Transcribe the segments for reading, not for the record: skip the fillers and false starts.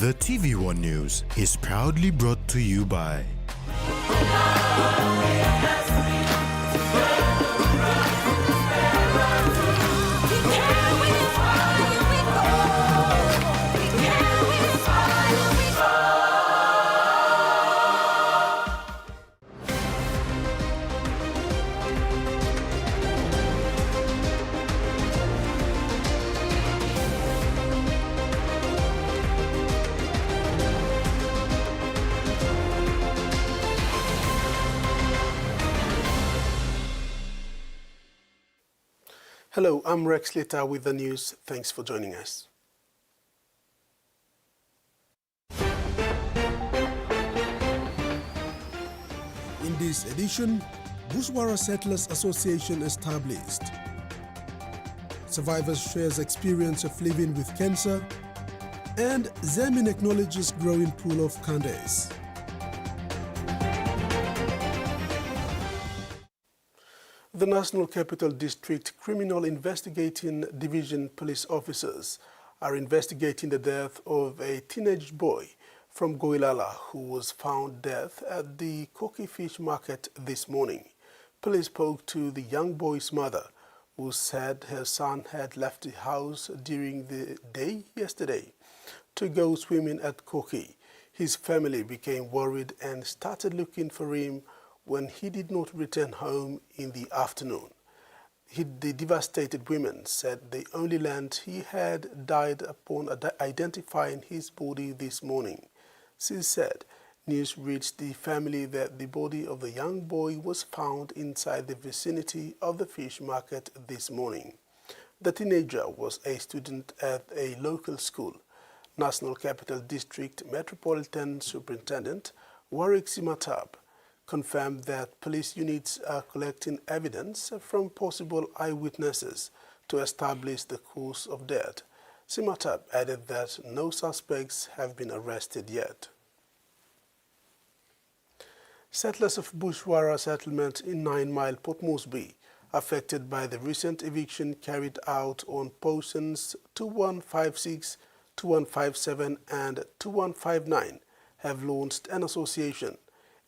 The TVWAN News is proudly brought to you by Hello, I'm Rex Slater with the news. Thanks for joining us. In this edition, Bushwara Settlers Association established. Survivors shares experience of living with cancer, and Zemin acknowledges growing pool of Kandes. The National Capital District Criminal Investigating Division police officers are investigating the death of a teenage boy from Goilala who was found dead at the Koki fish market this morning. Police spoke to the young boy's mother, who said her son had left the house during the day yesterday to go swimming at Koki. His family became worried and started looking for him when he did not return home in the afternoon. The devastated women said they only learned he had died upon identifying his body this morning. She said news reached the family that the body of the young boy was found inside the vicinity of the fish market this morning. The teenager was a student at a local school. National Capital District Metropolitan Superintendent Warwick Simatab confirmed that police units are collecting evidence from possible eyewitnesses to establish the cause of death. Simatab added that no suspects have been arrested yet. Settlers of Bushwara settlement in 9 Mile, Port Moresby, affected by the recent eviction carried out on portions 2156, 2157 and 2159, have launched an association,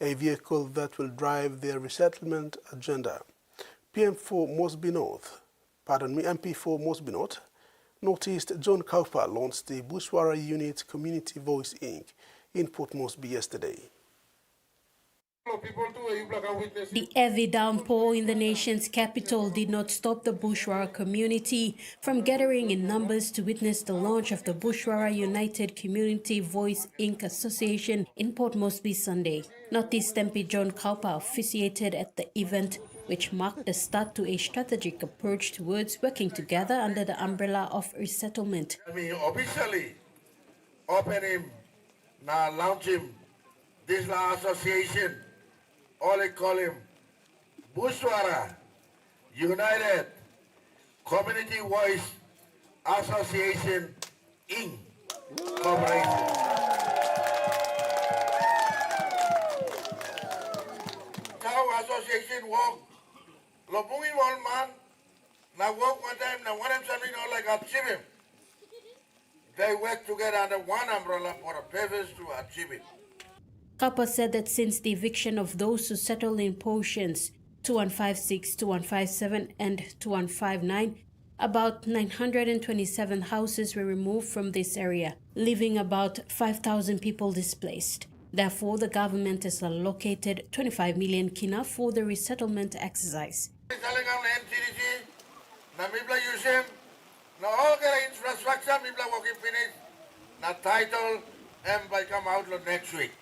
a vehicle that will drive their resettlement agenda. MP4 Moresby North, Northeast John Cowper launched the Bushwara Unit Community Voice Inc. in Port Moresby yesterday. The heavy downpour in the nation's capital did not stop the Bushwara community from gathering in numbers to witness the launch of the Bushwara United Community Voice Inc. Association in Port Moresby Sunday. Northeast MP John Cowper officiated at the event, which marked the start to a strategic approach towards working together under the umbrella of resettlement. We officially open him, now launch him, this association. All I call him Bushwara United Community Voice Association Inc. Corporation. How association work? Lobungi one man, now work one time, now one time something all like achieve him. They work together under one umbrella for a purpose to achieve it. Cowper said that since the eviction of those who settled in portions 2156, 2157 and 2159, about 927 houses were removed from this area, leaving about 5,000 people displaced. Therefore, the government has allocated 25 million kina for the resettlement exercise. Title and by come out next week.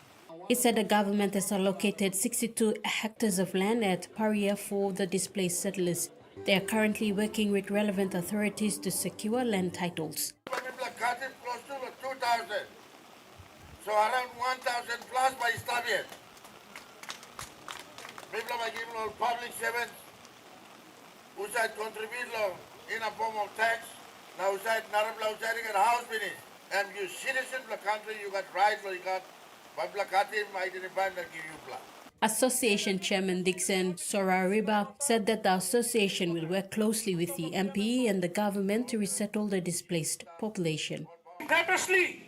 He said the government has allocated 62 hectares of land at Paria for the displaced settlers. They are currently working with relevant authorities to secure land titles. Close to 2,000. So around 1,000 plus by Stavian. People are giving all public servants who should contribute in a form of tax. Now outside Narabla outside get a house finish. And you citizen of the country, you got rights, you got Association Chairman Dixon Sorariba said that the association will work closely with the MP and the government to resettle the displaced population. Purposely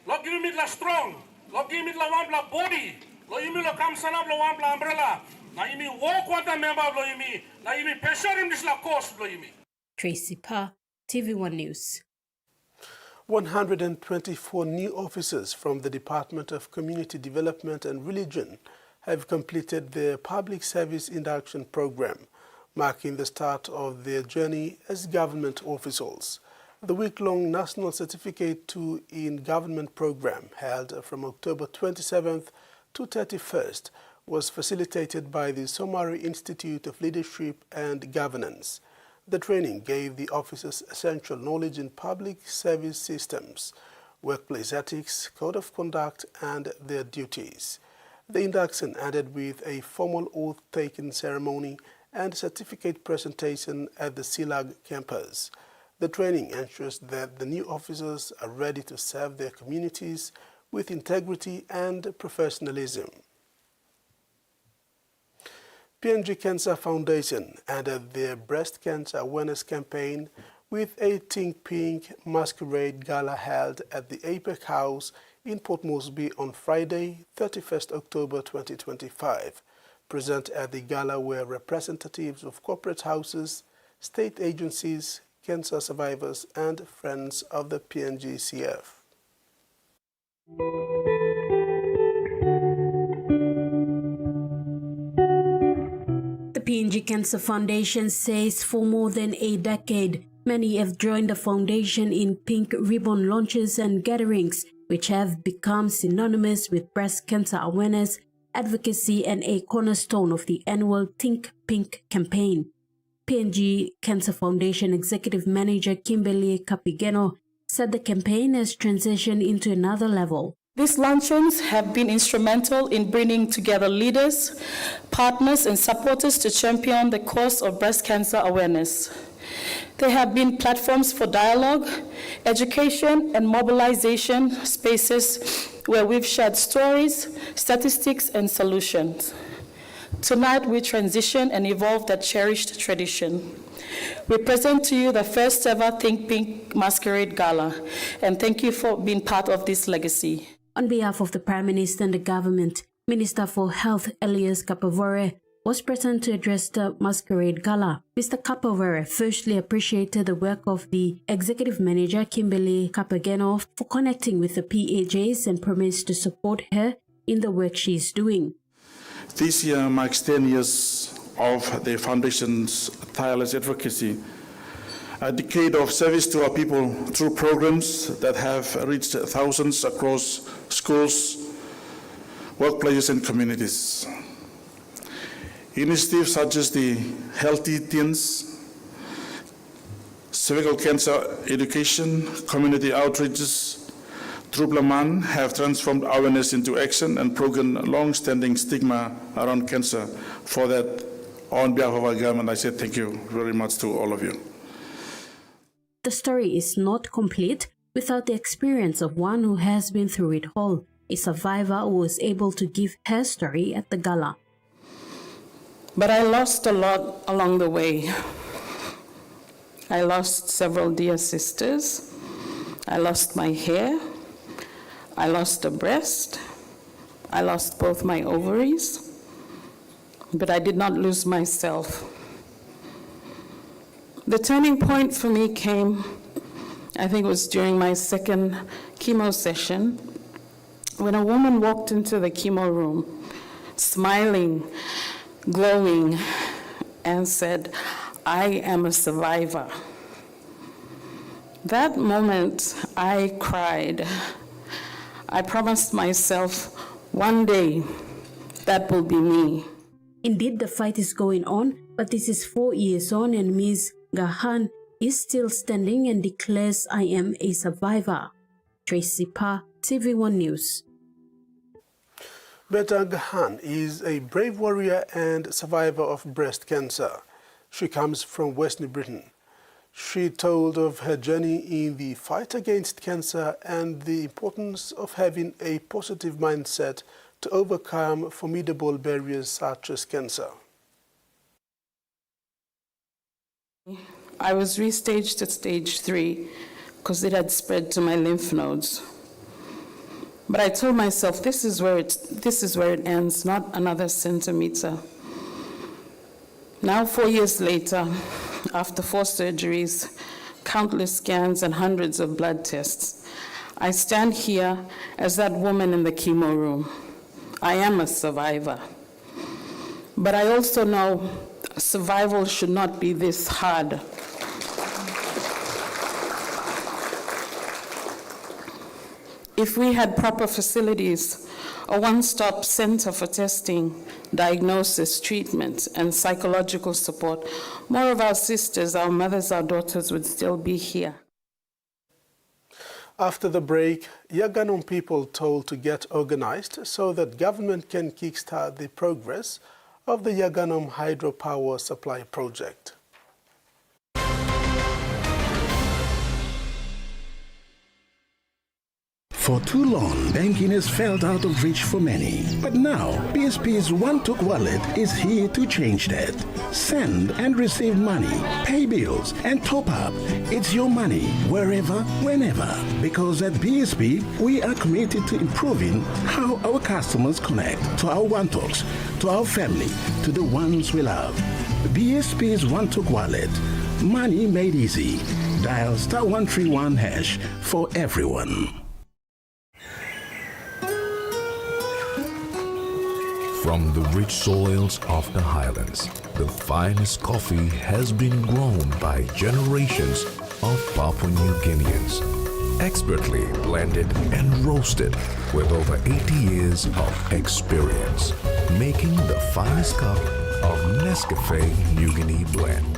Lo give me la strong. Lo give me la one la body. Lo give me la come stand up la one la umbrella. Now you me walk one the member lo you me. Now you me pressure him this la course lo you me. Tracy Pa, TVWAN News. 124 new officers from the Department of Community Development and Religion have completed their public service induction program, marking the start of their journey as government officials. The week-long National Certificate 2 in Government program, held from October 27th to 31st, was facilitated by the Somari Institute of Leadership and Governance. The training gave the officers essential knowledge in public service systems, workplace ethics, code of conduct, and their duties. The induction ended with a formal oath-taking ceremony and certificate presentation at the CILAG campus. The training ensures that the new officers are ready to serve their communities with integrity and professionalism. PNG Cancer Foundation ended their breast cancer awareness campaign with a Think Pink masquerade gala held at the APEC House in Port Moresby on Friday, 31st October 2025. Present at the gala were representatives of corporate houses, state agencies, cancer survivors, and friends of the PNGCF. The PNG Cancer Foundation says for more than a decade, many have joined the foundation in pink ribbon launches and gatherings, which have become synonymous with breast cancer awareness, advocacy, and a cornerstone of the annual Think Pink campaign. PNG Cancer Foundation Executive Manager Kimberly Kapigeno said the campaign has transitioned into another level. These luncheons have been instrumental in bringing together leaders, partners, and supporters to champion the cause of breast cancer awareness. They have been platforms for dialogue, education, and mobilization spaces where we've shared stories, statistics, and solutions. Tonight, we transition and evolve that cherished tradition. We present to you the first ever Think Pink Masquerade Gala, and thank you for being part of this legacy. On behalf of the Prime Minister and the government, Minister for Health Elias Kapavore was present to address the Masquerade Gala. Mr. Kapavore firstly appreciated the work of the Executive Manager Kimberly Kapageno for connecting with the PAJs and promised to support her in the work she is doing. This year marks 10 years of the Foundation's tireless advocacy, a decade of service to our people through programs that have reached thousands across schools, workplaces, and communities. Initiatives such as the Healthy Teens, cervical cancer education, community outreaches, through Blaman have transformed awareness into action and broken long-standing stigma around cancer. For that, on behalf of our government, I say thank you very much to all of you. The story is not complete without the experience of one who has been through it all, a survivor who was able to give her story at the gala. But I lost a lot along the way. I lost several dear sisters. I lost my hair. I lost a breast. I lost both my ovaries. But I did not lose myself. The turning point for me came, I think it was during my second chemo session, when a woman walked into the chemo room, smiling, glowing, and said, "I am a survivor." That moment, I cried. I promised myself, one day, that will be me. Indeed, the fight is going on, but this is 4 years on and Ms. Gahan is still standing and declares, "I am a survivor." Tracy Pa, TVWAN News. Beta Gahan is a brave warrior and survivor of breast cancer. She comes from West New Britain. She told of her journey in the fight against cancer and the importance of having a positive mindset to overcome formidable barriers such as cancer. I was restaged at stage 3 because it had spread to my lymph nodes. But I told myself, this is where it ends, not another centimeter. Now, 4 years later, after 4 surgeries, countless scans and hundreds of blood tests, I stand here as that woman in the chemo room. I am a survivor. But I also know survival should not be this hard. If we had proper facilities, a one-stop center for testing, diagnosis, treatment, and psychological support, more of our sisters, our mothers, our daughters would still be here. After the break, Yaganom people told to get organized so that government can kickstart the progress of the Yaganom hydropower supply project. For too long, banking has felt out of reach for many. But now, BSP's One-Took wallet is here to change that. Send and receive money, pay bills, and top up. It's your money, wherever, whenever. Because at BSP, we are committed to improving how our customers connect to our One-Toks, to our family, to the ones we love. BSP's One-Took wallet. Money made easy. Dial *131# for everyone. From the rich soils of the highlands, the finest coffee has been grown by generations of Papua New Guineans, expertly blended and roasted with over 80 years of experience, making the finest cup of Nescafe New Guinea blend,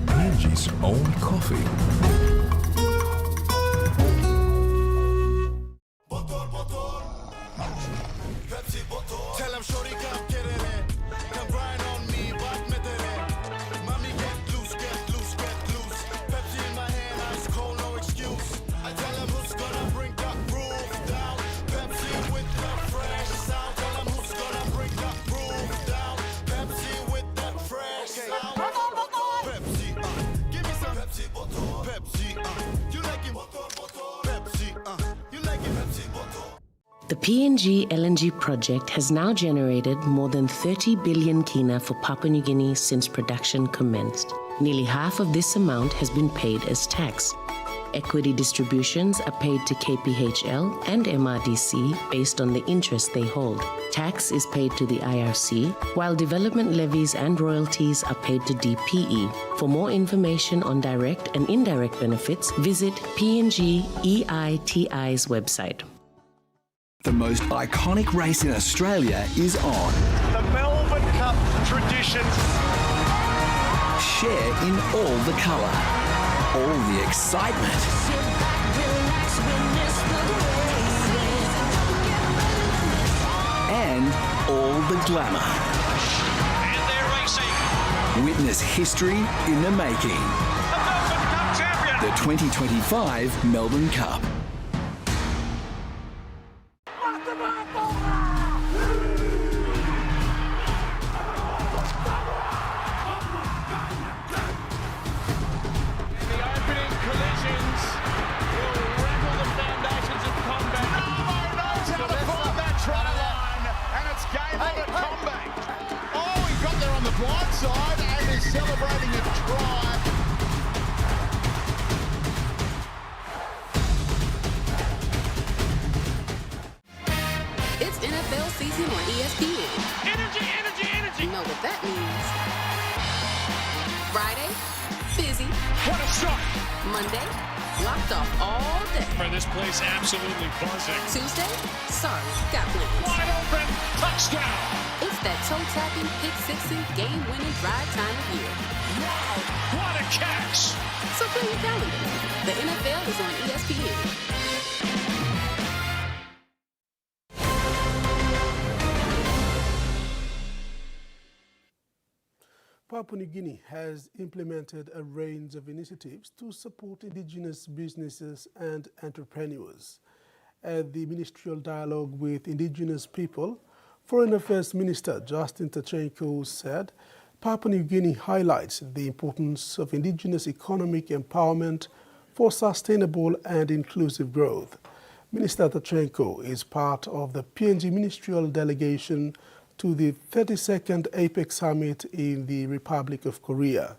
PNG's own coffee. The PNG LNG project has now generated more than 30 billion kina for Papua New Guinea since production commenced. Nearly half of this amount has been paid as tax. Equity distributions are paid to KPHL and MRDC based on the interest they hold. Tax is paid to the IRC, while development levies and royalties are paid to DPE. For more information on direct and indirect benefits, visit PNG EITI's website. The most iconic race in Australia is on. The Melbourne Cup traditions. Share in all the colour, all the excitement, and all the glamour. And they're racing. Witness history in the making. The Melbourne Cup champion. The 2025 Melbourne Cup. Side and is celebrating a try. It's NFL season on ESPN. Energy, energy, energy. You know what that means. Friday, busy. What a shot. Monday, locked off all day. For this place absolutely buzzing. Tuesday, sorry, got plans. Wide open, touchdown. It's that toe-tapping, pick-sixing, game-winning drive time of year. Wow, what a catch. So clear your calendar. The NFL is on ESPN. Papua New Guinea has implemented a range of initiatives to support Indigenous businesses and entrepreneurs. At the ministerial dialogue with Indigenous people, Foreign Affairs Minister Justin Tachenko said Papua New Guinea highlights the importance of Indigenous economic empowerment for sustainable and inclusive growth. Minister Tachenko is part of the PNG ministerial delegation to the 32nd APEC Summit in the Republic of Korea.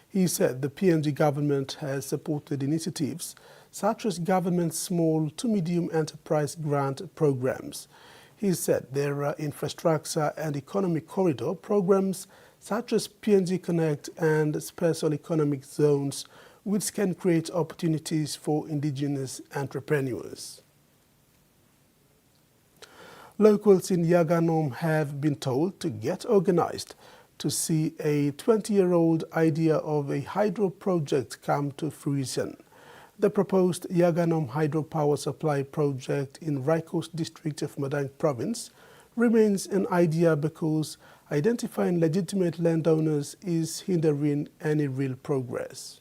He said the PNG government has supported initiatives such as government's small to medium enterprise grant programs. He said there are infrastructure and economic corridor programs such as PNG Connect and special economic zones, which can create opportunities for indigenous entrepreneurs. Locals in Yaganom have been told to get organized to see a 20-year-old idea of a hydro project come to fruition. The proposed Yaganom hydropower supply project in Raikos district of Madang province remains an idea because identifying legitimate landowners is hindering any real progress.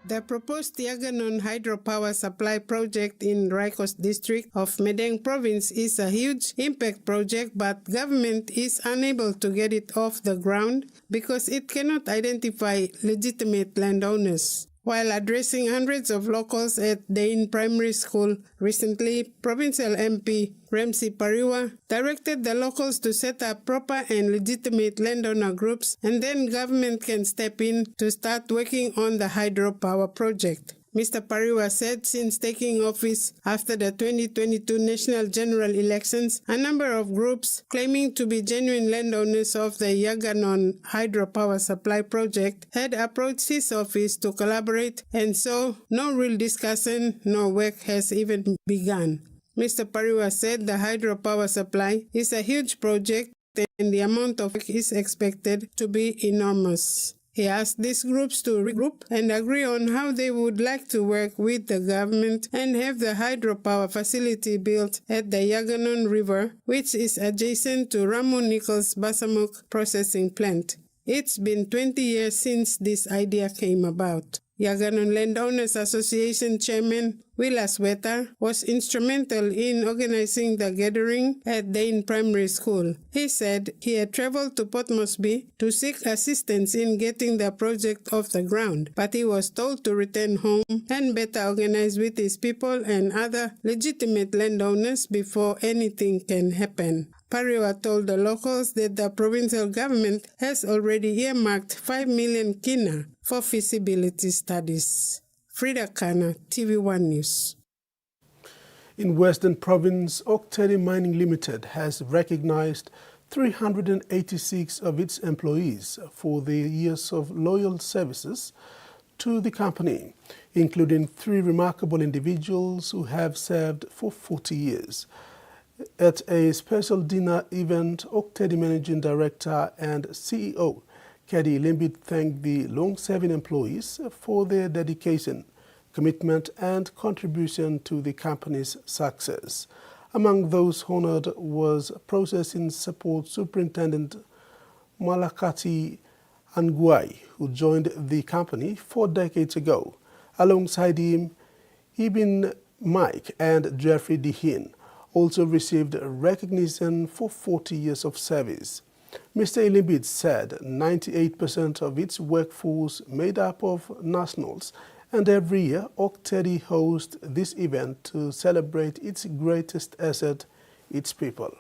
The proposed Yaganom hydropower supply project in Raikos district of Madang province is a huge impact project, but government is unable to get it off the ground because it cannot identify legitimate landowners. While addressing hundreds of locals at Dain Primary School recently, Provincial MP Ramsey Pariwa directed the locals to set up proper and legitimate landowner groups, and then government can step in to start working on the hydropower project. Mr. Pariwa said since taking office after the 2022 national general elections, a number of groups claiming to be genuine landowners of the Yaganom hydropower supply project had approached his office to collaborate, and so no real discussion nor work has even begun. Mr. Pariwa said the hydropower supply is a huge project and the amount of work is expected to be enormous. He asked these groups to regroup and agree on how they would like to work with the government and have the hydropower facility built at the Yaganom River, which is adjacent to Ramu Nichols Basamuk processing plant. It's been 20 years since this idea came about. Yaganom Landowners Association Chairman Willas Weta was instrumental in organizing the gathering at Dain Primary School. He said he had traveled to Port Moresby to seek assistance in getting the project off the ground, but he was told to return home and better organize with his people and other legitimate landowners before anything can happen. Pariwa told the locals that the provincial government has already earmarked 5 million kina for feasibility studies. Frida Kana, TVWAN News. In Western Province, Okteri Mining Limited has recognized 386 of its employees for their years of loyal services to the company, including 3 remarkable individuals who have served for 40 years. At a special dinner event, Okteri Managing Director and CEO Kedi Limbit thanked the long-serving employees for their dedication, commitment and contribution to the company's success. Among those honored was Processing Support Superintendent Malakati Anguai, who joined the company 4 decades ago. Alongside him, Ibn Mike and Jeffrey Dehin also received recognition for 40 years of service. Mr. Ilimbit said 98% of its workforce made up of nationals, and every year Okteri hosts this event to celebrate its greatest asset, its people.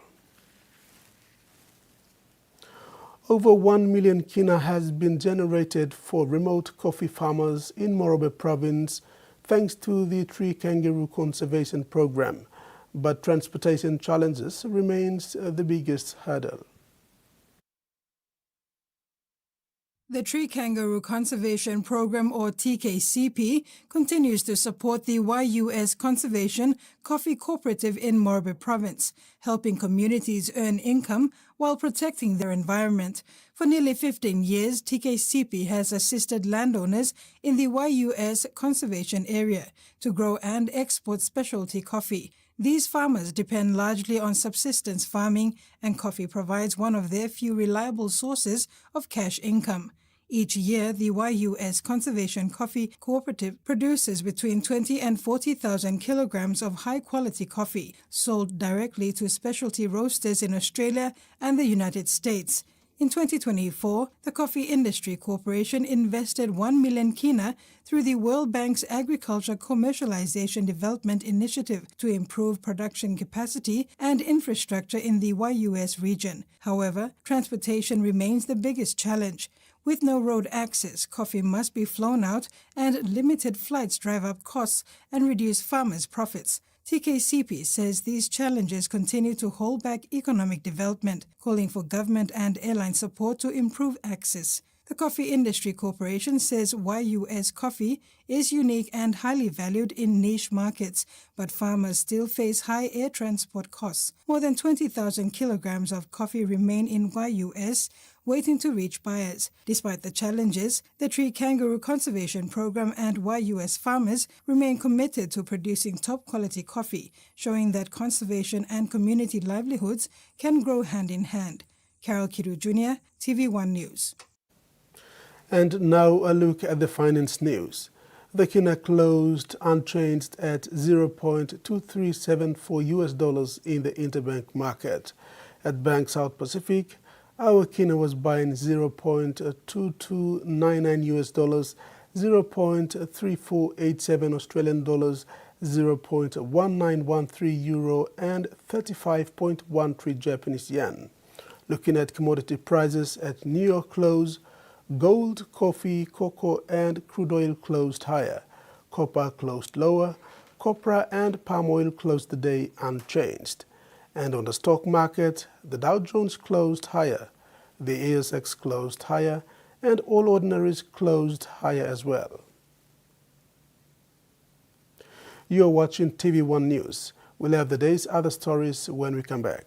Over 1 million kina has been generated for remote coffee farmers in Morobe province thanks to the tree kangaroo conservation program. But transportation challenges remains the biggest hurdle. The Tree Kangaroo Conservation Program, or TKCP, continues to support the YUS Conservation Coffee Cooperative in Morobe Province, helping communities earn income while protecting their environment. For nearly 15 years, TKCP has assisted landowners in the YUS conservation area to grow and export specialty coffee. These farmers depend largely on subsistence farming, and coffee provides one of their few reliable sources of cash income. Each year, the YUS Conservation Coffee Cooperative produces between 20 and 40,000 kilograms of high-quality coffee, sold directly to specialty roasters in Australia and the United States. In 2024, the Coffee Industry Corporation invested 1 million kina through the World Bank's Agriculture Commercialization Development Initiative to improve production capacity and infrastructure in the YUS region. However, transportation remains the biggest challenge. With no road access, coffee must be flown out and limited flights drive up costs and reduce farmers' profits. TKCP says these challenges continue to hold back economic development, calling for government and airline support to improve access. The Coffee Industry Corporation says YUS coffee is unique and highly valued in niche markets, but farmers still face high air transport costs. More than 20,000 kilograms of coffee remain in YUS, waiting to reach buyers. Despite the challenges, the Tree Kangaroo Conservation Program and YUS farmers remain committed to producing top-quality coffee, showing that conservation and community livelihoods can grow hand in hand. Carol Kiru Jr., TV1 News. And now a look at the finance news. The kina closed unchanged at $0.2374 in the interbank market. At Bank South Pacific, our kina was buying $0.2299, $0.3487 Australian dollars, 0.1913 euro, and 35.13 Japanese yen. Looking at commodity prices at New York close, gold, coffee, cocoa, and crude oil closed higher. Copper closed lower. Copra and palm oil closed the day unchanged. And on the stock market, the Dow Jones closed higher, the ASX closed higher, and all ordinaries closed higher as well. You're watching TV1 News. We'll have the day's other stories when we come back.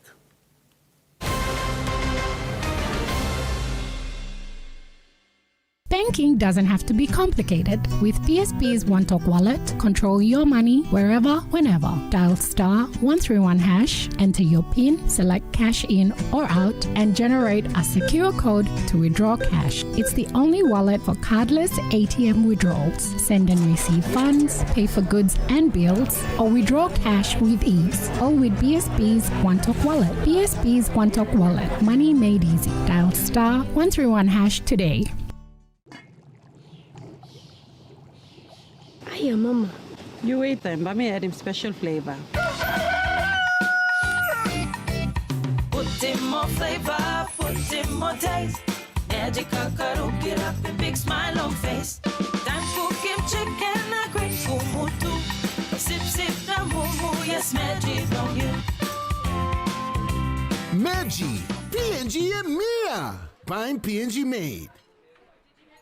Banking doesn't have to be complicated. With PSP's OneTalk Wallet, control your money wherever, whenever. Dial *131#, enter your PIN, select cash in or out, and generate a secure code to withdraw cash. It's the only wallet for cardless ATM withdrawals. Send and receive funds, pay for goods and bills, or withdraw cash with ease. All with BSP's OneTalk Wallet. BSP's OneTalk Wallet. Money made easy. Dial *131# today. Hiya, Mama. You wait then, but me add him special flavor. Put in more flavor, put in more taste. Magic kakaru, get up a big smile on face. Time for kim chicken, a great kumutu. Sip, sip, na mumu, yes, magic on you. Magic, PNG and Mia. Pine PNG made.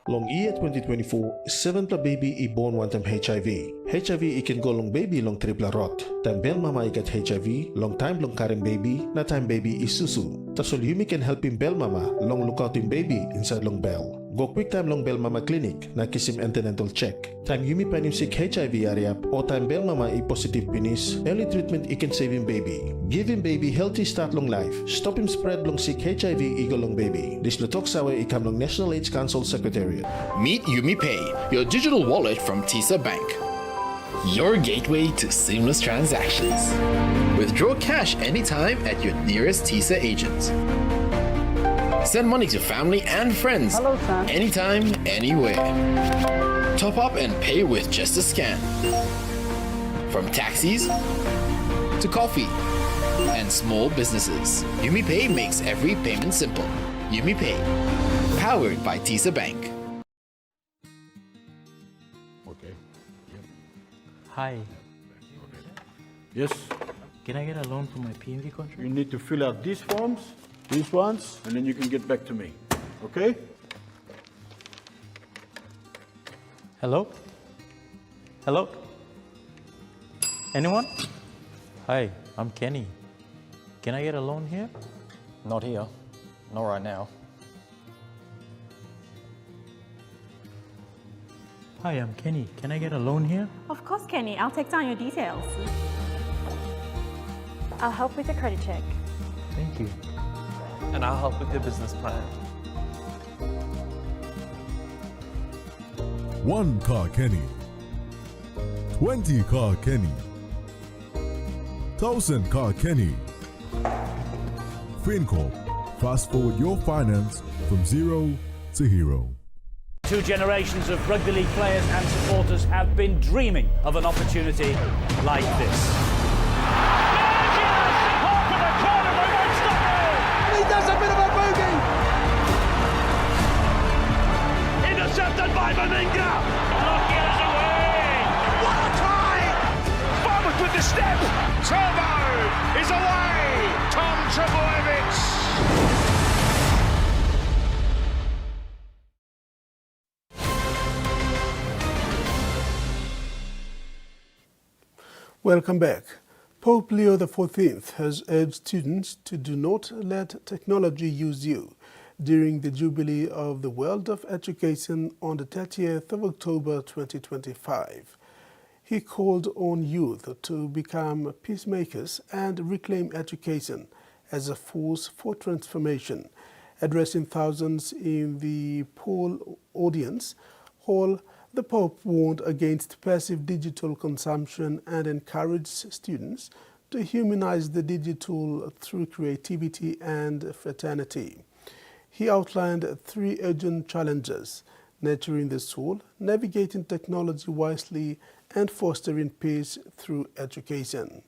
Long year 2024, 7th baby I born one time HIV. HIV I can go long baby long triple rot. Time bell mama I get HIV, long time long carrying baby, na time baby I susu. Tasol Yumi can help him bell mama, long look out him baby inside long bell. Go quick time long bell mama clinic, na kiss him antenatal check. Time Yumi pan him sick HIV area, or time bell mama I positive penis, early treatment I can save him baby. Give him baby healthy start long life. Stop him spread long sick HIV I go long baby. This no talk sawa I come long National AIDS Council Secretariat. Meet YumiPay, your digital wallet from TISA Bank. Your gateway to seamless transactions. Withdraw cash anytime at your nearest TISA agent. Send money to family and friends. Hello, son. Anytime, anywhere. Top up and pay with just a scan. From taxis to coffee and small businesses, YumiPay makes every payment simple. YumiPay, powered by TISA Bank. Hi. Yes. Can I get a loan for my PNG contract? You need to fill out these forms, these ones, and then you can get back to me. Okay? Hello? Hello? Anyone? Hi, I'm Kenny. Can I get a loan here? Not here. Not right now. Hi, I'm Kenny. Can I get a loan here? Of course, Kenny. I'll take down your details. I'll help with the credit check. Thank you. And I'll help with your business plan. 1 car Kenny. 20 car Kenny. 1,000 car Kenny. FinCorp, Fast forward your finance from zero to hero. 2 generations of rugby league players and supporters have been dreaming of an opportunity like this. He does a bit of a boogie. Intercepted by Meninga. Lockier's away. What a try! Farmers with the step. Turbo is away. Tom Trebojevic. Welcome back. Pope Leo XIV has urged students to do not let technology use you during the Jubilee of the World of Education on the 30th of October 2025. He called on youth to become peacemakers and reclaim education as a force for transformation. Addressing thousands in the Paul audience hall, the Pope warned against passive digital consumption and encouraged students to humanize the digital through creativity and fraternity. He outlined 3 urgent challenges: nurturing the soul, navigating technology wisely, and fostering peace through education.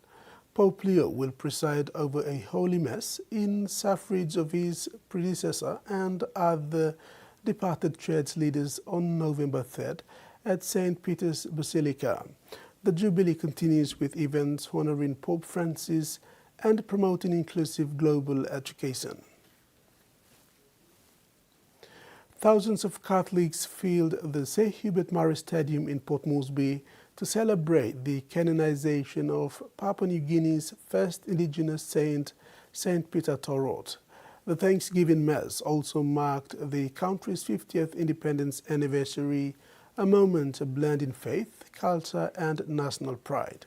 Pope Leo will preside over a Holy Mass in suffrage of his predecessor and other departed church leaders on November 3rd at St. Peter's Basilica. The Jubilee continues with events honoring Pope Francis and promoting inclusive global education. Thousands of Catholics filled the Sir Hubert Murray Stadium in Port Moresby to celebrate the canonization of Papua New Guinea's first Indigenous saint, St. Peter Torot. The Thanksgiving Mass also marked the country's 50th independence anniversary, a moment blending faith, culture, and national pride.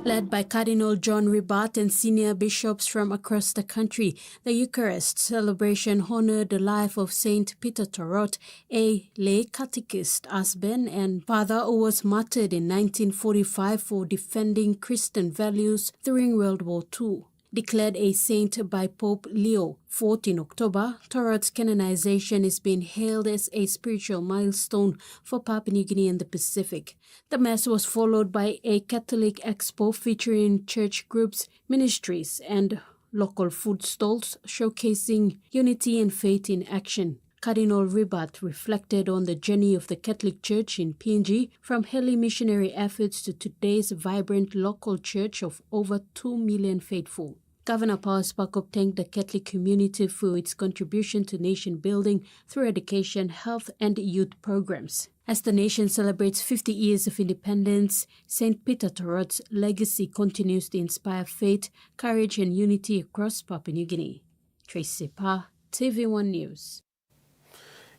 Led by Cardinal John Ribat and senior bishops from across the country, the Eucharist celebration honored the life of St. Peter Torot, a lay catechist, husband, and father who was martyred in 1945 for defending Christian values during World War II. Declared a saint by Pope Leo IV in October, Torot's canonization is being hailed as a spiritual milestone for Papua New Guinea and the Pacific. The Mass was followed by a Catholic expo featuring church groups, ministries, and local food stalls showcasing unity and faith in action. Cardinal Ribat reflected on the journey of the Catholic Church in PNG from early missionary efforts to today's vibrant local church of over 2 million faithful. Governor Paul Spakop thanked the Catholic community for its contribution to nation building through education, health, and youth programs. As the nation celebrates 50 years of independence, St. Peter Torot's legacy continues to inspire faith, courage, and unity across Papua New Guinea. Tracy Pa, TV1 News.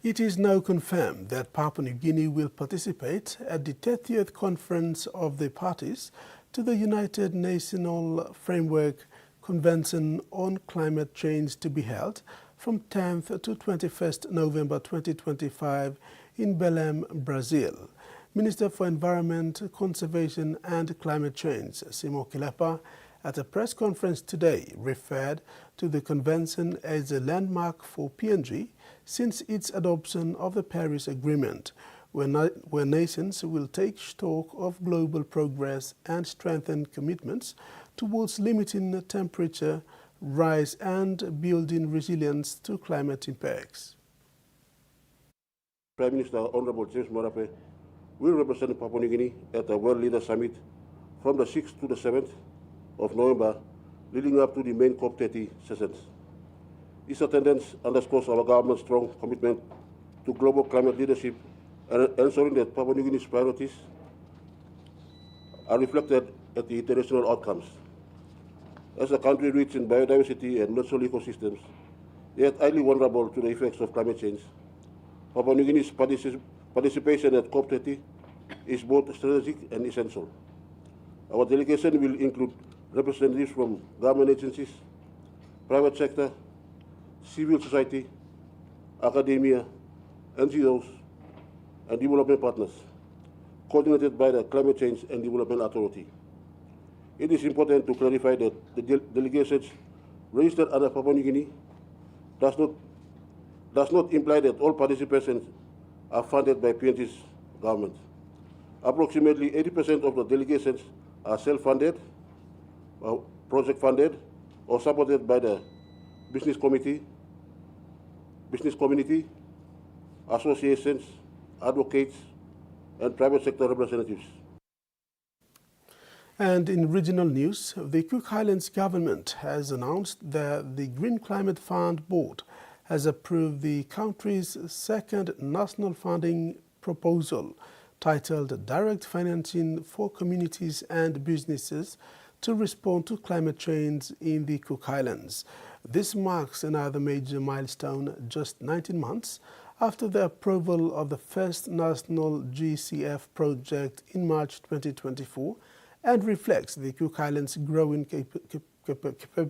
It is now confirmed that Papua New Guinea will participate at the 30th Conference of the Parties to the United Nations Framework Convention on Climate Change to be held from 10th to 21st November 2025 in Belém, Brazil. Minister for Environment, Conservation and Climate Change, Simo Kilepa, at a press conference today referred to the convention as a landmark for PNG since its adoption of the Paris Agreement, where nations will take stock of global progress and strengthen commitments towards limiting temperature rise and building resilience to climate impacts. Prime Minister Honorable James Marape will represent Papua New Guinea at the World Leaders Summit from the 6th to the 7th of November, leading up to the main COP30 sessions. His attendance underscores our government's strong commitment to global climate leadership and ensuring that Papua New Guinea's priorities are reflected at the international outcomes. As a country rich in biodiversity and natural ecosystems, yet highly vulnerable to the effects of climate change, Papua New Guinea's participation at COP30 is both strategic and essential. Our delegation will include representatives from government agencies, private sector, civil society, academia, NGOs, and development partners, coordinated by the Climate Change and Development Authority. It is important to clarify that the delegations registered under Papua New Guinea does not imply that all participations are funded by PNG's government. Approximately 80% of the delegations are self-funded, project-funded, or supported by the business community, associations, advocates, and private sector representatives. And in regional news, the Cook Highlands government has announced that the Green Climate Fund Board has approved the country's second national funding proposal titled Direct Financing for Communities and Businesses to Respond to Climate Change in the Cook Highlands. This marks another major milestone just 19 months after the approval of the first national GCF project in March 2024 and reflects the Cook Highlands' growing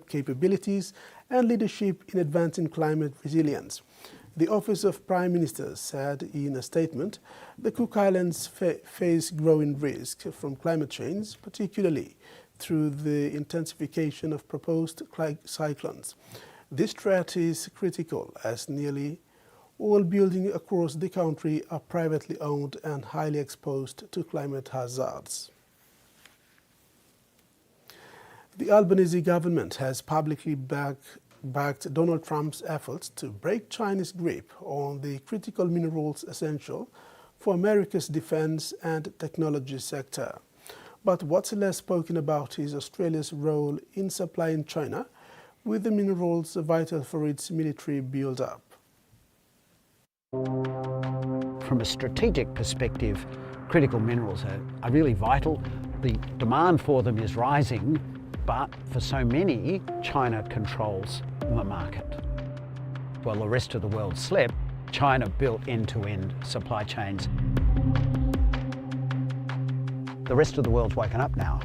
capabilities and leadership in advancing climate resilience. The Office of Prime Minister said in a statement, the Cook Islands face growing risk from climate change, particularly through the intensification of proposed cyclones. This threat is critical as nearly all buildings across the country are privately owned and highly exposed to climate hazards. The Albanese government has publicly backed Donald Trump's efforts to break China's grip on the critical minerals essential for America's defense and technology sector. But what's less spoken about is Australia's role in supplying China with the minerals vital for its military build-up. From a strategic perspective, critical minerals are really vital. The demand for them is rising, but for so many, China controls the market. While the rest of the world slept, China built end-to-end supply chains. The rest of the world's woken up now.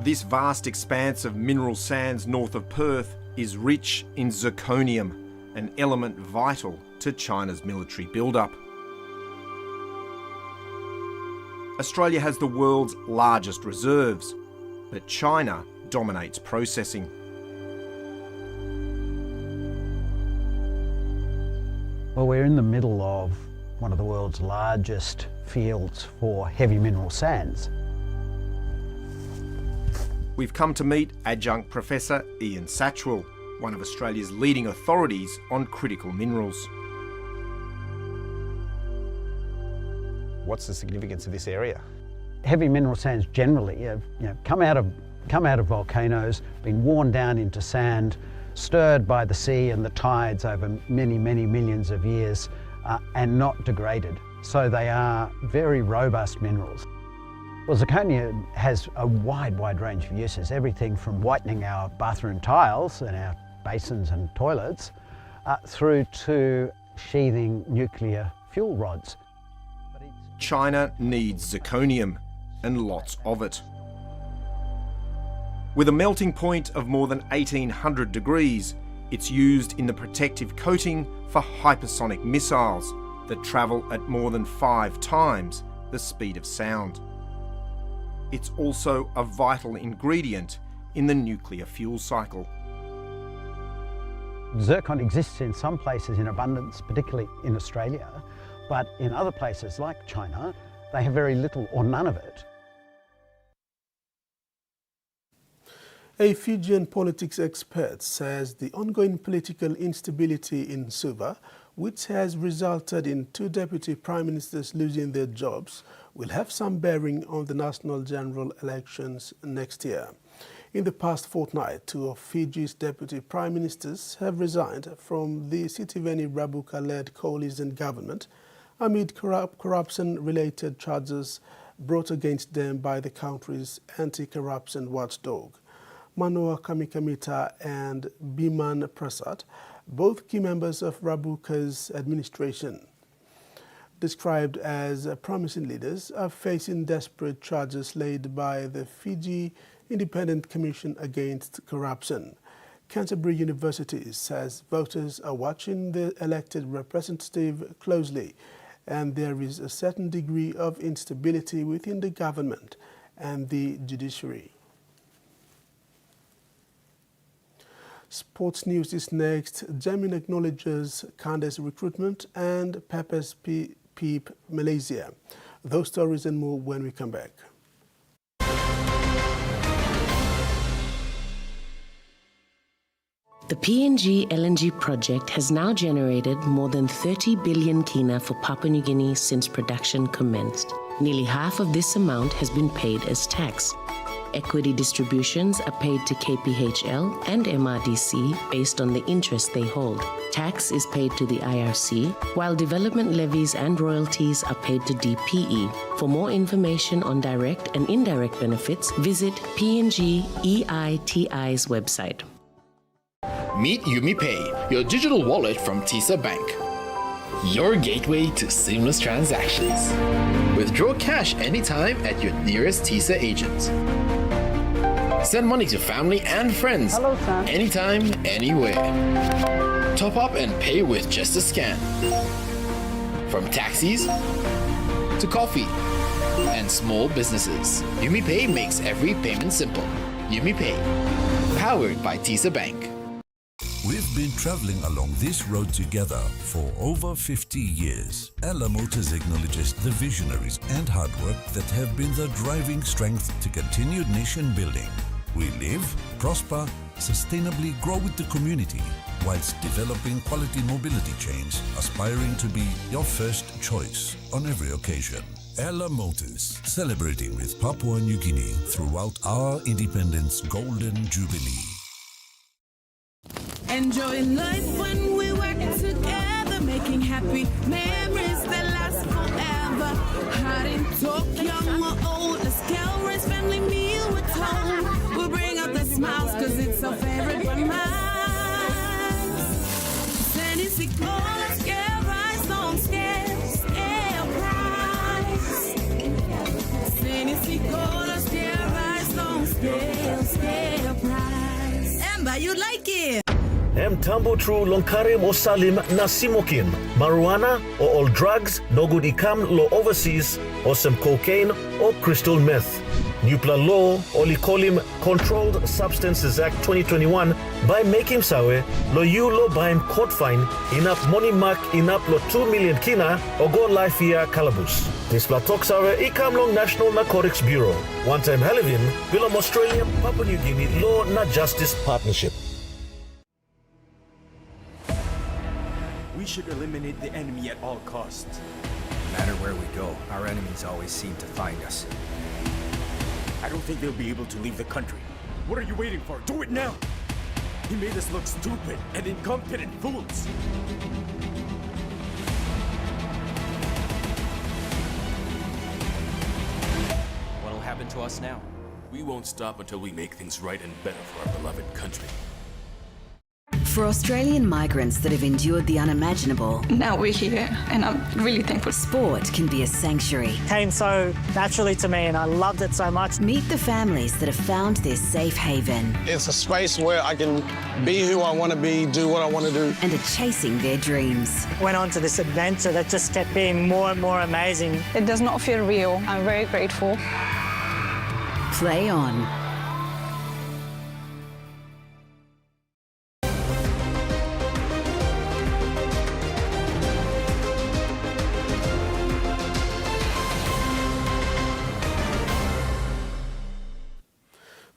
This vast expanse of mineral sands north of Perth is rich in zirconium, an element vital to China's military build-up. Australia has the world's largest reserves, but China dominates processing. Well, we're in the middle of one of the world's largest fields for heavy mineral sands. We've come to meet Adjunct Professor Ian Satchwell, one of Australia's leading authorities on critical minerals. What's the significance of this area? Heavy mineral sands generally have come out of volcanoes, been worn down into sand, stirred by the sea and the tides over many, many millions of years, and not degraded. So they are very robust minerals. Well, zirconia has a wide range of uses, everything from whitening our bathroom tiles and our basins and toilets, through to sheathing nuclear fuel rods. China needs zirconium, and lots of it. With a melting point of more than 1800 degrees, it's used in the protective coating for hypersonic missiles that travel at more than 5 times the speed of sound. It's also a vital ingredient in the nuclear fuel cycle. Zircon exists in some places in abundance, particularly in Australia, but in other places like China, they have very little or none of it. A Fijian politics expert says the ongoing political instability in Suva, which has resulted in 2 deputy prime ministers losing their jobs, will have some bearing on the national general elections next year. In the past fortnight, 2 of Fiji's deputy prime ministers have resigned from the Sitiveni Rabuka-led coalition government amid corruption-related charges brought against them by the country's anti-corruption watchdog. Manoa Kamikamita and Biman Prasad, both key members of Rabuka's administration, described as promising leaders, are facing desperate charges laid by the Fiji Independent Commission Against Corruption. Canterbury University says voters are watching the elected representative closely and there is a certain degree of instability within the government and the judiciary. Sports news is next. Jamin acknowledges Kande's recruitment and Pepe's peep Malaysia. Those stories and more when we come back. The PNG LNG project has now generated more than 30 billion kina for Papua New Guinea since production commenced. Nearly half of this amount has been paid as tax. Equity distributions are paid to KPHL and MRDC based on the interest they hold. Tax is paid to the IRC, while development levies and royalties are paid to DPE. For more information on direct and indirect benefits, visit PNG EITI's website. Meet YumiPay, your digital wallet from TISA Bank. Your gateway to seamless transactions. Withdraw cash anytime at your nearest TISA agent. Send money to family and friends. Hello, son. Anytime, anywhere. Top up and pay with just a scan. From taxis to coffee and small businesses, YumiPay makes every payment simple. YumiPay, powered by TISA Bank. We've been traveling along this road together for over 50 years. Ella Motors acknowledges the visionaries and hard work that have been the driving strength to continued nation building. We live, prosper, sustainably grow with the community, whilst developing quality mobility chains, aspiring to be your first choice on every occasion. Ella Motors, celebrating with Papua New Guinea throughout our independence golden jubilee. Enjoying life when we work together, making happy memories that last forever. Hot and talk, young or old, let's calories, family meal with home. We'll bring out the smiles cause it's our favorite one minds. Sandy sick, let's get rice, don't scale price. Sandy sick, let's get rice, don't scale price. Amber, you like it? Tambo tru longkare mo salim na simokin. Marijuana or all drugs no good ikam lo overseas or some cocaine or crystal meth. Nupla law oli kolim Controlled Substances Act 2021 by making sawe lo you lo baim court fine enough money mark enough lo 2 million kina or go life year calabus. This platok sawe ikam long National Narcotics Bureau. One time Halivin bilom Australia Papua New Guinea Law na Justice Partnership. We should eliminate the enemy at all costs. No matter where we go, our enemies always seem to find us. I don't think they'll be able to leave the country. What are you waiting for? Do it now! He made us look stupid and incompetent fools. What'll happen to us now? We won't stop until we make things right and better for our beloved country. For Australian migrants that have endured the unimaginable, now we're here and I'm really thankful. Sport can be a sanctuary. Came so naturally to me and I loved it so much. Meet the families that have found their safe haven. It's a space where I can be who I want to be, do what I want to do. And are chasing their dreams. Went on to this adventure that just kept being more and more amazing. It does not feel real. I'm very grateful. Play on.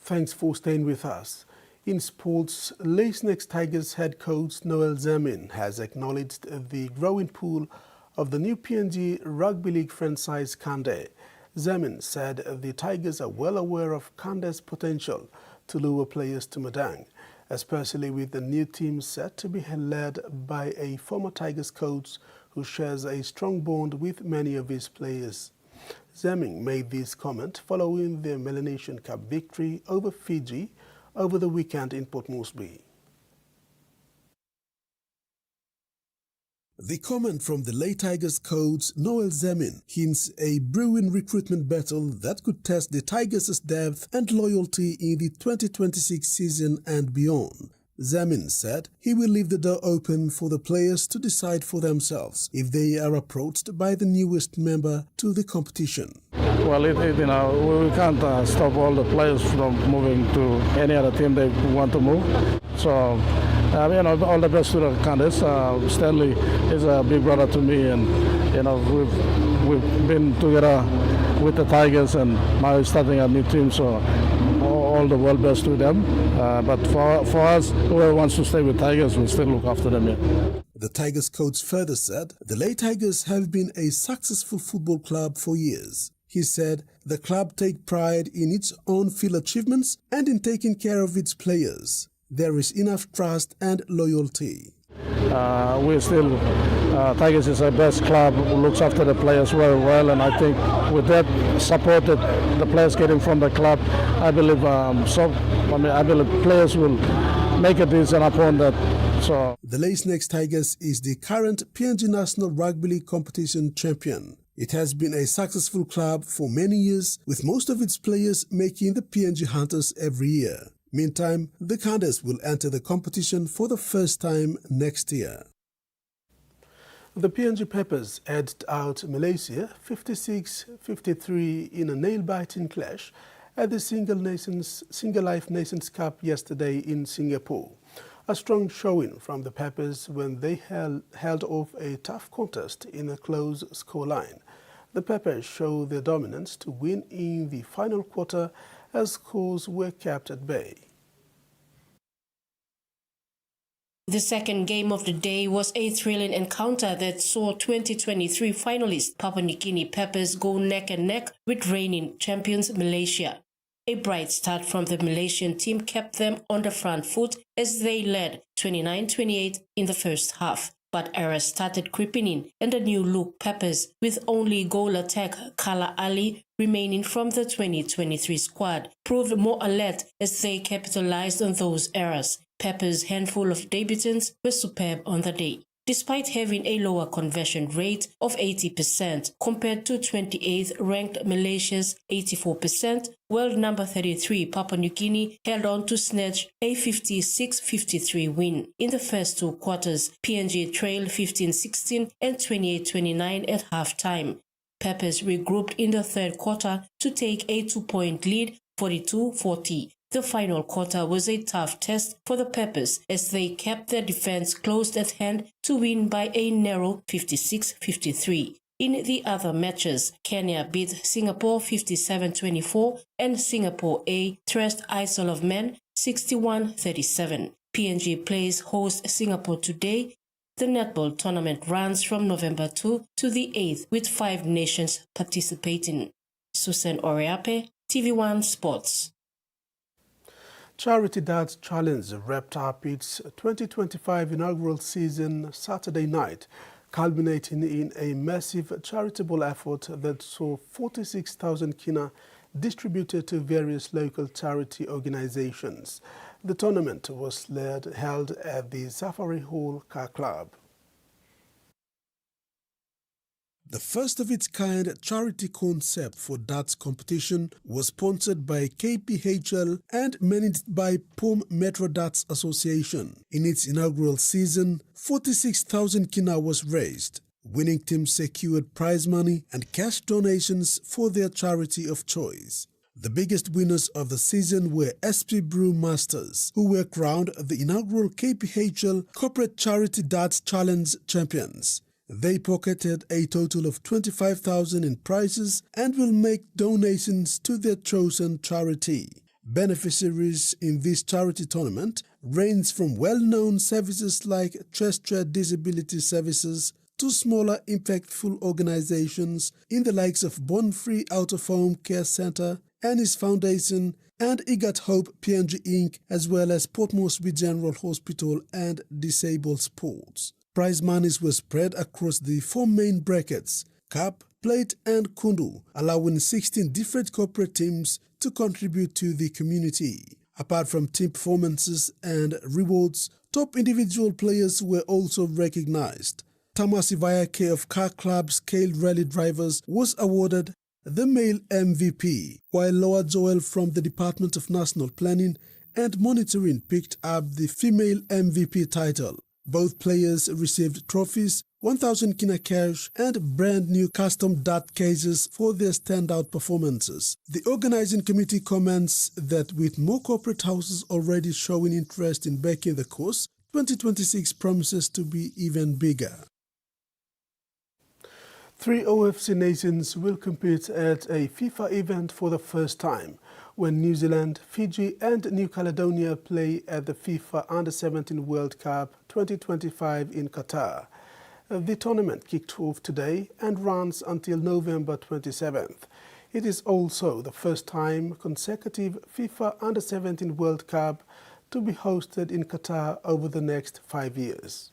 Thanks for staying with us. In sports, Lace Next Tigers head coach Noel Zamin has acknowledged the growing pool of the new PNG Rugby League franchise Kande. Zamin said the Tigers are well aware of Kande's potential to lure players to Madang, especially with the new team set to be led by a former Tigers coach who shares a strong bond with many of his players. Zamin made this comment following the Melanesian Cup victory over Fiji over the weekend in Port Moresby. The comment from the late Tigers coach Noel Zamin hints a brewing recruitment battle that could test the Tigers' depth and loyalty in the 2026 season and beyond. Zamin said he will leave the door open for the players to decide for themselves if they are approached by the newest member to the competition. Well, we can't stop all the players from moving to any other team they want to move. So, all the best to the candidates. Stanley is a big brother to me, and we've been together with the Tigers, and now he's starting a new team. So, all the world best to them. But for us, whoever wants to stay with Tigers, we'll still look after them. Yeah. The Tigers coach further said the Late Tigers have been a successful football club for years. He said the club take pride in its on field achievements and in taking care of its players. There is enough trust and loyalty. We're still, Tigers is our best club who looks after the players very well, and I think with that support that the players getting from the club, I believe I believe players will make a decent upon that. So the Lace Next Tigers is the current PNG National Rugby League competition champion. It has been a successful club for many years, with most of its players making the PNG Hunters every year. Meantime, the Candidates will enter the competition for the first time next year. The PNG Peppers edged out Malaysia 56-53 in a nail-biting clash at the Single Life Nations Cup yesterday in Singapore. A strong showing from the Peppers when they held off a tough contest in a close scoreline. The Peppers showed their dominance to win in the final quarter as scores were kept at bay. The second game of the day was a thrilling encounter that saw 2023 finalist Papua New Guinea Peppers go neck and neck with reigning champions Malaysia. A bright start from the Malaysian team kept them on the front foot as they led 29-28 in the first half. But errors started creeping in, and the new look Peppers, with only goal attack Kala Ali remaining from the 2023 squad, proved more alert as they capitalized on those errors. Peppers' handful of debutants were superb on the day. Despite having a lower conversion rate of 80% compared to 28th ranked Malaysia's 84%, world number 33 Papua New Guinea held on to snatch a 56-53 win. In the first two quarters, PNG trailed 15-16 and 28-29 at halftime. Peppers regrouped in the third quarter to take a 2-point lead, 42-40. The final quarter was a tough test for the Peppers as they kept their defense close at hand to win by a narrow 56-53. In the other matches, Kenya beat Singapore 57-24 and Singapore A thrashed Isle of Man 61-37. PNG plays host Singapore today. The Netball tournament runs from November 2 to the 8th with 5 nations participating. Susan Oriape, TVWAN Sports. Charity Darts Challenge wrapped up its 2025 inaugural season Saturday night, culminating in a massive charitable effort that saw 46,000 kina distributed to various local charity organizations. The tournament was held at the Safari Hall Car Club. The first of its kind charity concept for darts competition was sponsored by KPHL and managed by POM Metro Darts Association. In its inaugural season, 46,000 kina was raised. Winning teams secured prize money and cash donations for their charity of choice. The biggest winners of the season were SP Brew Masters, who were crowned the inaugural KPHL Corporate Charity Darts Challenge champions. They pocketed a total of 25,000 in prizes and will make donations to their chosen charity. Beneficiaries in this charity tournament range from well-known services like Chester Disability Services to smaller impactful organizations in the likes of Born Free Out of Home Care Center, Annie's Foundation, and Igat Hope PNG Inc., as well as Port Moresby General Hospital and Disabled Sports. Prize monies were spread across the 4 main brackets, Cup, Plate and Kundu, allowing 16 different corporate teams to contribute to the community. Apart from team performances and rewards, top individual players were also recognized. Tamasi Vayake of Car Club Scale Rally Drivers was awarded the male MVP, while Loa Joel from the Department of National Planning and monitoring picked up the female MVP title. Both players received trophies, 1,000 kina cash and brand new custom dart cases for their standout performances. The organizing committee comments that with more corporate houses already showing interest in backing the course, 2026 promises to be even bigger. 3 OFC nations will compete at a FIFA event for the first time when New Zealand, Fiji and New Caledonia play at the FIFA Under-17 World Cup 2025 in Qatar. The tournament kicked off today and runs until November 27th. It is also the first time consecutive FIFA Under-17 World Cup to be hosted in Qatar over the next 5 years.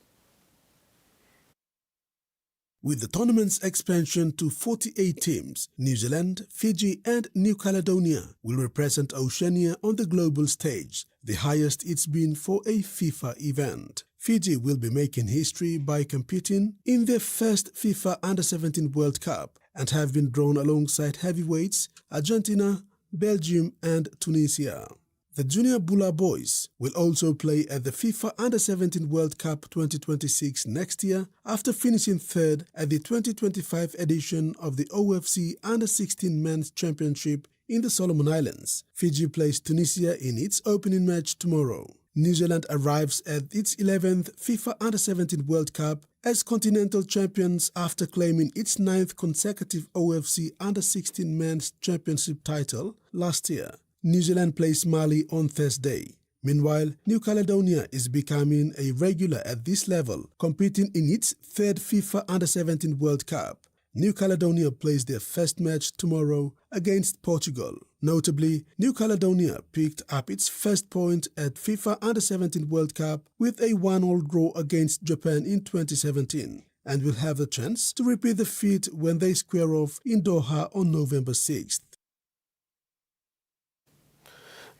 With the tournament's expansion to 48 teams, New Zealand, Fiji and New Caledonia will represent Oceania on the global stage, the highest it's been for a FIFA event. Fiji will be making history by competing in their first FIFA Under-17 World Cup and have been drawn alongside heavyweights Argentina, Belgium and Tunisia. The Junior Bula boys will also play at the FIFA Under-17 World Cup 2026 next year after finishing third at the 2025 edition of the OFC Under-16 Men's Championship in the Solomon Islands. Fiji plays Tunisia in its opening match tomorrow. New Zealand arrives at its 11th FIFA Under-17 World Cup as continental champions after claiming its 9th consecutive OFC Under-16 Men's Championship title last year. New Zealand plays Mali on Thursday. Meanwhile, New Caledonia is becoming a regular at this level, competing in its third FIFA Under-17 World Cup. New Caledonia plays their first match tomorrow against Portugal. Notably, New Caledonia picked up its first point at FIFA Under-17 World Cup with a 1-1 draw against Japan in 2017 and will have a chance to repeat the feat when they square off in Doha on November 6th.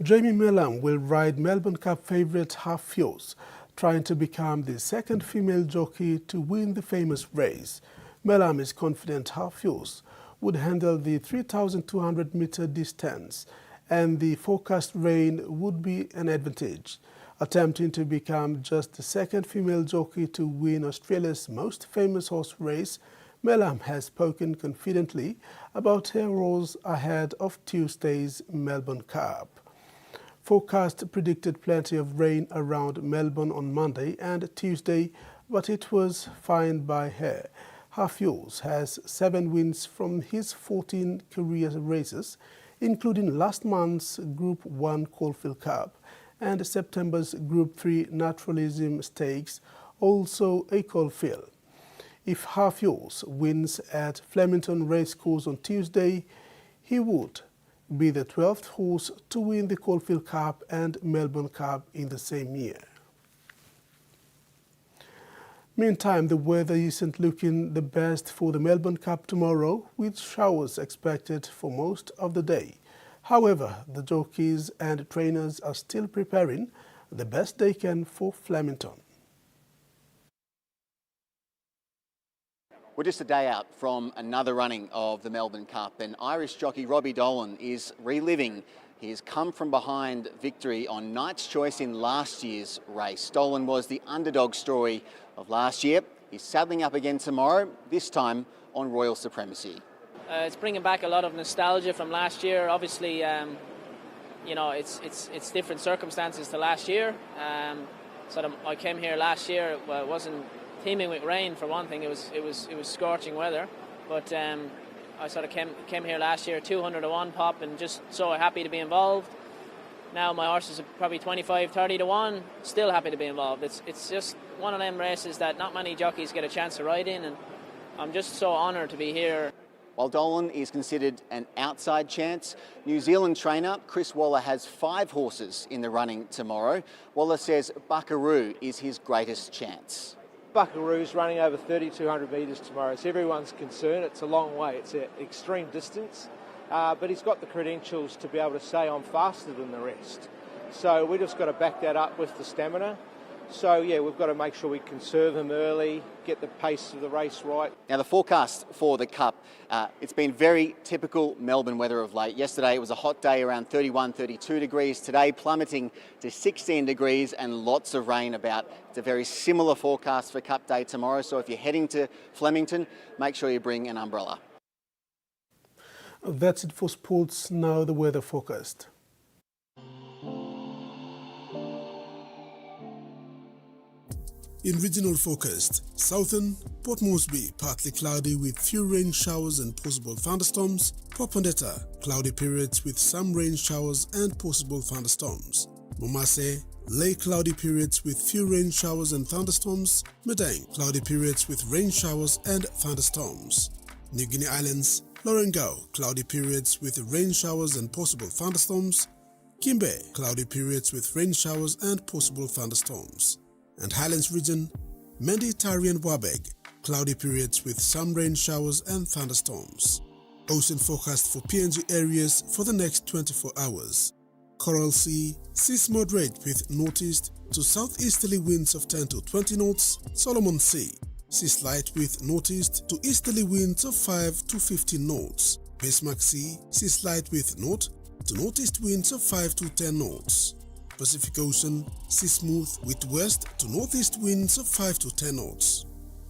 Jamie Melham will ride Melbourne Cup favourite Half Fjords, trying to become the second female jockey to win the famous race. Melham is confident Half Fjords would handle the 3,200-metre distance and the forecast rain would be an advantage. Attempting to become just the second female jockey to win Australia's most famous horse race, Melham has spoken confidently about her roles ahead of Tuesday's Melbourne Cup. Forecast predicted plenty of rain around Melbourne on Monday and Tuesday, but it was fine by her. Half Fjords has 7 wins from his 14 career races, including last month's Group 1 Caulfield Cup and September's Group 3 Naturalism Stakes, also a Caulfield. If Half Fjords wins at Flemington Racecourse on Tuesday, he would be the 12th horse to win the Caulfield Cup and Melbourne Cup in the same year. Meantime, the weather isn't looking the best for the Melbourne Cup tomorrow, with showers expected for most of the day. However, the jockeys and trainers are still preparing the best they can for Flemington. We're just a day out from another running of the Melbourne Cup, and Irish jockey Robbie Dolan is reliving his come-from-behind victory on Knight's Choice in last year's race. Dolan was the underdog story of last year. He's saddling up again tomorrow, this time on Royal Supremacy. It's bringing back a lot of nostalgia from last year. Obviously, you know, it's different circumstances to last year. I came here last year. Well, it wasn't teeming with rain for one thing. It was scorching weather, but I sort of came here last year 200-1 pop and just so happy to be involved. Now my horses are probably 25-30-1, still happy to be involved. It's just one of them races that not many jockeys get a chance to ride in, and I'm just so honoured to be here. While Dolan is considered an outside chance, New Zealand trainer Chris Waller has 5 horses in the running tomorrow. Waller says Buckaroo is his greatest chance. Buckaroo's running over 3,200 metres tomorrow. It's everyone's concern. It's a long way. It's an extreme distance. But he's got the credentials to be able to say I'm faster than the rest. So we just got to back that up with the stamina. So, yeah, we've got to make sure we conserve him early, get the pace of the race right. Now, the forecast for the Cup, it's been very typical Melbourne weather of late. Yesterday it was a hot day around 31, 32 degrees. Today plummeting to 16 degrees and lots of rain about. It's a very similar forecast for Cup Day tomorrow. So if you're heading to Flemington, make sure you bring an umbrella. That's it for sports. Now the weather forecast. In regional forecast, southern Port Moresby partly cloudy with few rain showers and possible thunderstorms. Popondetta cloudy periods with some rain showers and possible thunderstorms. Momase lay cloudy periods with few rain showers and thunderstorms. Madang cloudy periods with rain showers and thunderstorms. New Guinea Islands, Lorengau cloudy periods with rain showers and possible thunderstorms. Kimbe cloudy periods with rain showers and possible thunderstorms. And Highlands region, Mendi, Tari and Wabeg, cloudy periods with some rain showers and thunderstorms. Ocean forecast for PNG areas for the next 24 hours. Coral Sea, seas moderate with northeast to southeasterly winds of 10 to 20 knots. Solomon Sea, seas light with northeast to easterly winds of 5 to 15 knots. Bismarck Sea, seas light with north to northeast winds of 5 to 10 knots. Pacific Ocean, sea smooth with west to northeast winds of 5 to 10 knots.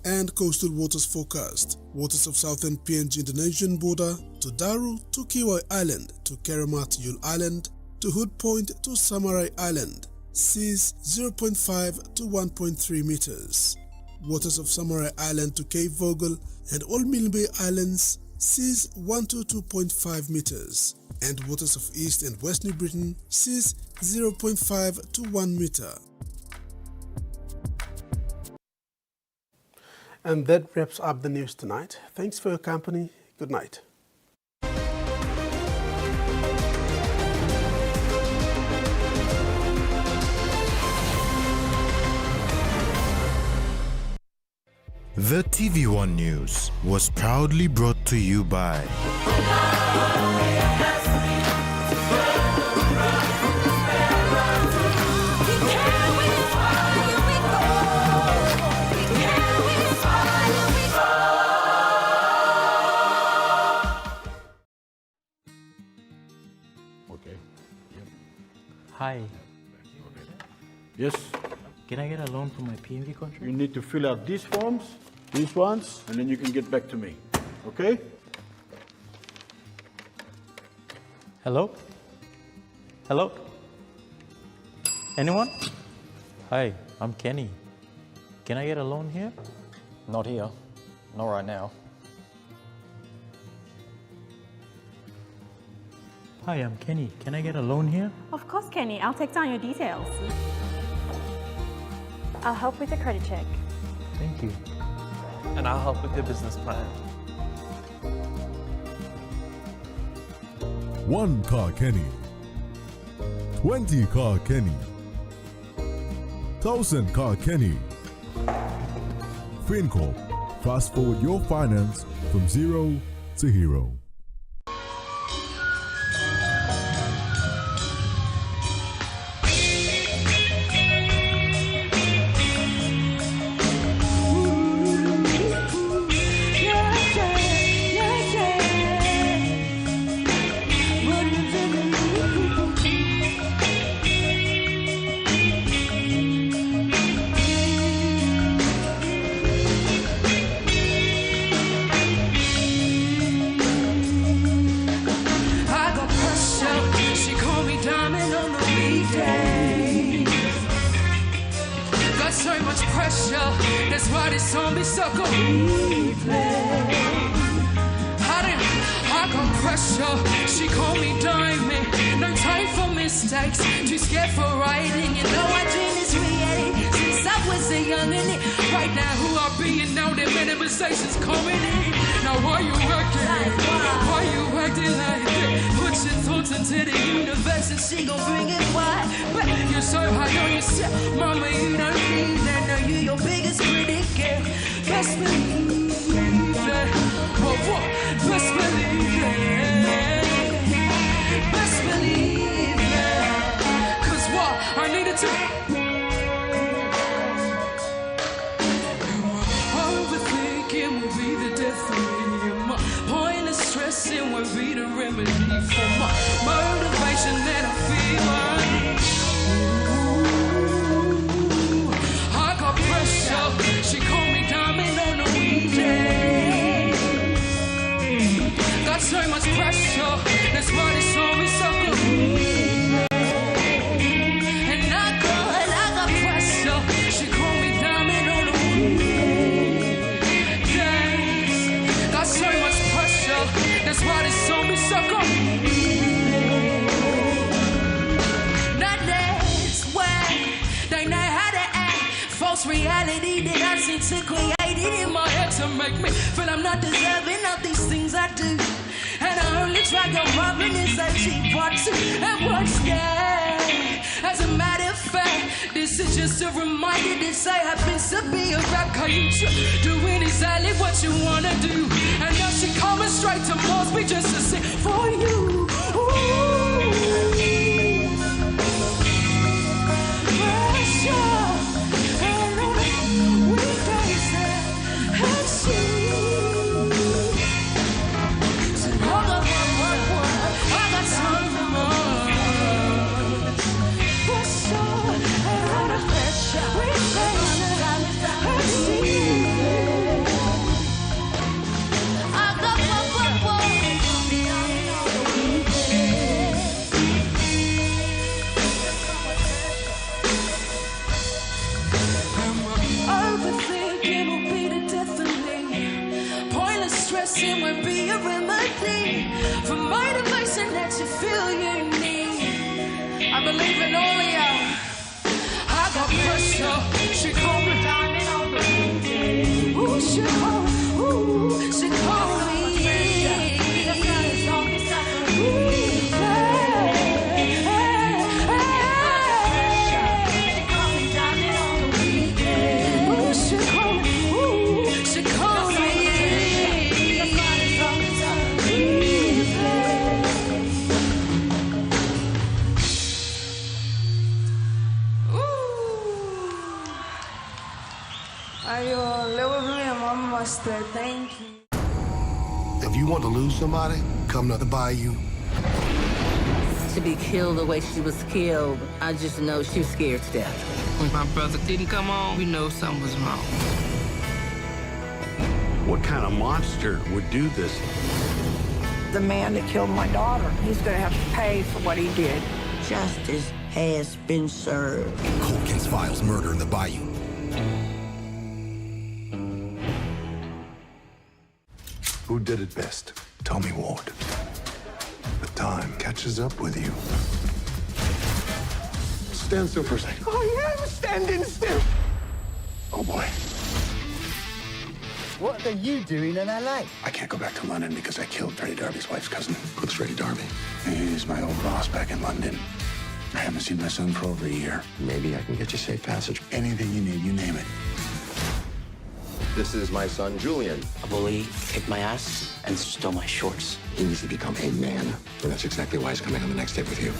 And coastal waters forecast. Waters of southern PNG Indonesian border to Daru to Kiwai Island to Keramat Yul Island to Hood Point to Samarai Island. Seas 0.5 to 1.3 meters. Waters of Samarai Island to Cape Vogel and Old Milne Islands. Seas 1 to 2.5 meters. And waters of East and West New Britain, seas 0.5 to 1 meter. And that wraps up the news tonight. Thanks for your company. Good night. The TVWAN News was proudly brought to you by Hi. Yes. Can I get a loan for my PNV contract? You need to fill out these forms, these ones, and then you can get back to me. Okay? Hello? Hello? Anyone? Hi, I'm Kenny. Can I get a loan here? Not here. Not right now. Hi, I'm Kenny. Can I get a loan here? Of course, Kenny. I'll take down your details. I'll help with the credit check. Thank you. And I'll help with your business plan. 1 car Kenny. 20 car Kenny. 1000 car Kenny. FinCorp. Fast forward your finance from zero to hero. They know how to act. False reality that I seem to create it in my head to make me feel I'm not deserving of these things I do. And I only try your rubbing is a cheap part two. And what's that? As a matter of fact, this is just a reminder that say happens to be a rap culture. Doing exactly what you wanna do. And now she coming straight to pause me just to sing for you. Ooh. Pressure. And we face it. And she. So I got time for more. Pressure. And pressure. We face it. And she. I got overthinking will be the death of me. Pointless stressing won't be a remedy for motivation that you feel you need. I believe in all of y'all. I got pressure. She called me diamond on the weekend. Ooh, she called me. Thank you. If you want to lose somebody, come to the bayou. To be killed the way she was killed, I just know she was scared to death. When my brother didn't come on, we know something was wrong. What kind of monster would do this? The man that killed my daughter, he's gonna have to pay for what he did. Justice has been served. Colkins files murder in the bayou. Who did it best? Tell me, Ward. The time catches up with you. Stand still for a second. I am standing still. Oh, boy. What are you doing in LA? I can't go back to London because I killed Freddie Darby's wife's cousin. Who's Freddie Darby? He's my old boss back in London. I haven't seen my son for over a year. Maybe I can get you safe passage. Anything you need, you name it. This is my son, Julian. A bully kicked my ass and stole my shorts. He needs to become a man. And that's exactly why he's coming on the next date with you.